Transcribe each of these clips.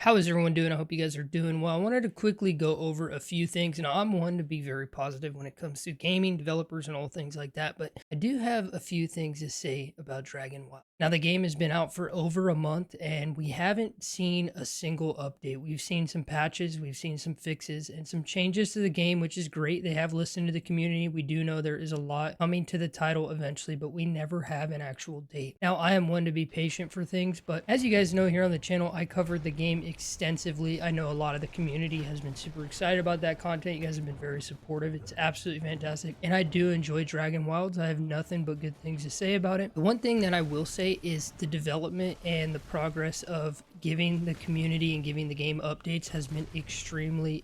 How is everyone doing? I hope you guys are doing well. I wanted to quickly go over a few things. Now, I'm one to be very positive when it comes to gaming, developers, and all things like that, but I do have a few things to say about Dragon Wild. Now, the game has been out for over a month, and we haven't seen a single update. We've seen some patches, we've seen some fixes, and some changes to the game, which is great. They have listened to the community. We do know there is a lot coming to the title eventually, but we never have an actual date. Now, I am one to be patient for things, but as you guys know here on the channel, I covered the game extensively. I know a lot of the community has been super excited about that content. You guys have been very supportive. It's absolutely fantastic. And I do enjoy Dragon Wilds. I have nothing but good things to say about it. The one thing that I will say is the development and the progress of giving the community and giving the game updates has been extremely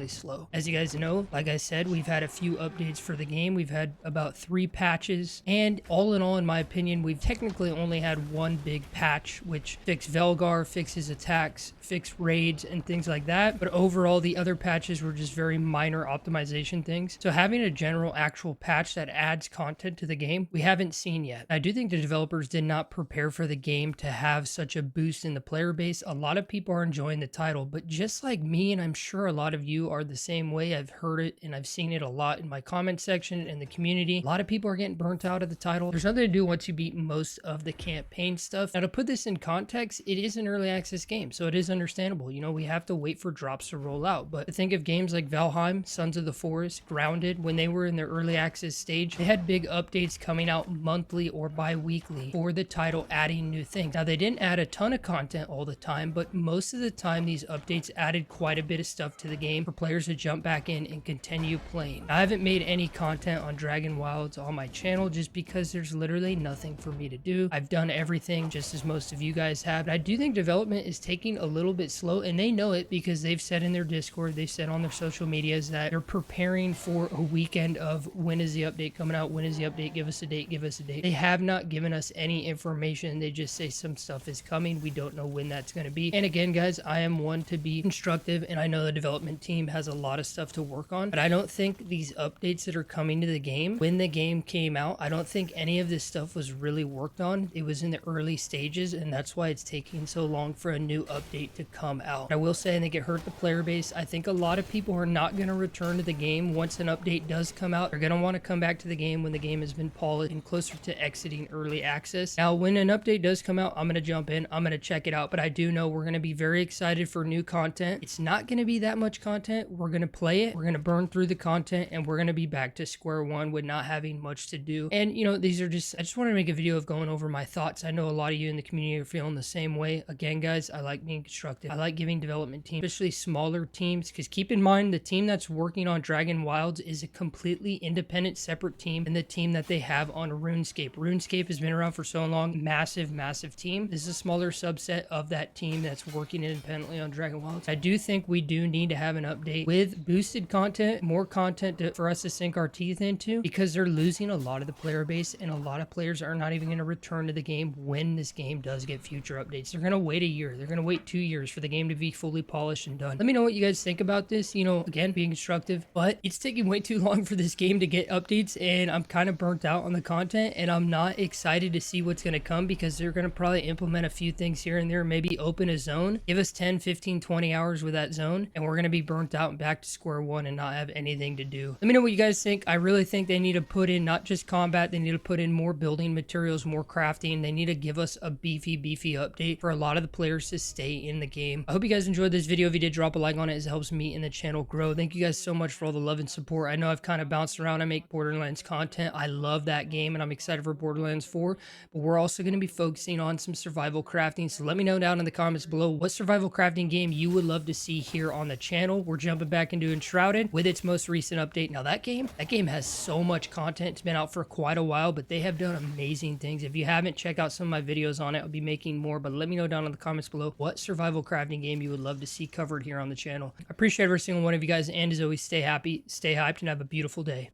slow. As you guys know, like I said, we've had a few updates for the game. We've had about 3 patches, and all in all, in my opinion, we've technically only had one big patch, which fixed Velgar, fixes attacks, fixed raids, and things like that. But overall, the other patches were just very minor optimization things. So having a general actual patch that adds content to the game, we haven't seen yet. I do think the developers did not prepare for the game to have such a boost in the player base. A lot of people are enjoying the title, but just like me, and I'm sure a lot of you are the same way, I've heard it and I've seen it a lot in my comment section and the community. A lot of people are getting burnt out of the title. There's nothing to do once you beat most of the campaign stuff. Now, to put this in context, it is an early access game, so it is understandable. You know, we have to wait for drops to roll out, but think of games like Valheim, Sons of the Forest, Grounded. When they were in their early access stage, they had big updates coming out monthly or bi-weekly for the title, adding new things. Now, they didn't add a ton of content all the time, but most of the time these updates added quite a bit of stuff to the game for players to jump back in and continue playing. I haven't made any content on Dragon Wilds on my channel just because there's literally nothing for me to do. I've done everything just as most of you guys have. I do think development is taking a little bit slow, and they know it because they've said in their Discord, they said on their social medias that they're preparing for a weekend of when is the update coming out, when is the update, give us a date, give us a date. They have not given us any information. They just say some stuff is coming. We don't know when that's going to be. And again, guys, I am one to be constructive, and I know the development team has a lot of stuff to work on, but I don't think these updates that are coming to the game, when the game came out, I don't think any of this stuff was really worked on. It was in the early stages, and that's why it's taking so long for a new update to come out. I will say I think it hurt the player base. I think a lot of people are not going to return to the game once an update does come out. They're going to want to come back to the game when the game has been polished and closer to exiting early access. Now, when an update does come out, I'm going to jump in, I'm going to check it out, but I do know we're going to be very excited for new content. It's not going to be that much content. We're going to play it, we're going to burn through the content, and we're going to be back to square one with not having much to do. And you know, these are just, I just wanted to make a video of going over my thoughts. I know a lot of you in the community are feeling the same way. Again, guys, I like being constructive. I like giving development teams, especially smaller teams, because keep in mind the team that's working on Dragon Wilds is a completely independent, separate team than the team that they have on RuneScape. RuneScape has been around for so long, massive team. This is a smaller subset of that team that's working independently on Dragon Wilds. I do think we do need to have an update with boosted content, more content for us to sink our teeth into, because they're losing a lot of the player base, and a lot of players are not even going to return to the game when this game does get future updates. They're going to wait a year. They're going to wait 2 years for the game to be fully polished and done. Let me know what you guys think about this. You know, again, being constructive, but it's taking way too long for this game to get updates, and I'm kind of burnt out on the content, and I'm not excited to see what's going to come, because they're going to probably implement a few things here and there, maybe open a zone, give us 10, 15, 20 hours with that zone, and we're going to be burnt out and back to square one and not have anything to do. Let me know what you guys think. I really think they need to put in not just combat, they need to put in more building materials, more crafting. They need to give us a beefy update for a lot of the players to stay in the game. I hope you guys enjoyed this video. If you did, drop a like on it, as it helps me and the channel grow. Thank you guys so much for all the love and support. I know I've kind of bounced around. I make Borderlands content. I love that game, and I'm excited for Borderlands 4, but we're also going to be focusing on some survival crafting. So let me know down in the comments below what survival crafting game you would love to see here on the channel. We're jumping back into Enshrouded with its most recent update. Now that game has so much content. It's been out for quite a while, but they have done amazing things. If you haven't, check out some of my videos on it. I'll be making more, but let me know down in the comments below what survival crafting game you would love to see covered here on the channel. I appreciate every single one of you guys, and as always, stay happy, stay hyped, and have a beautiful day.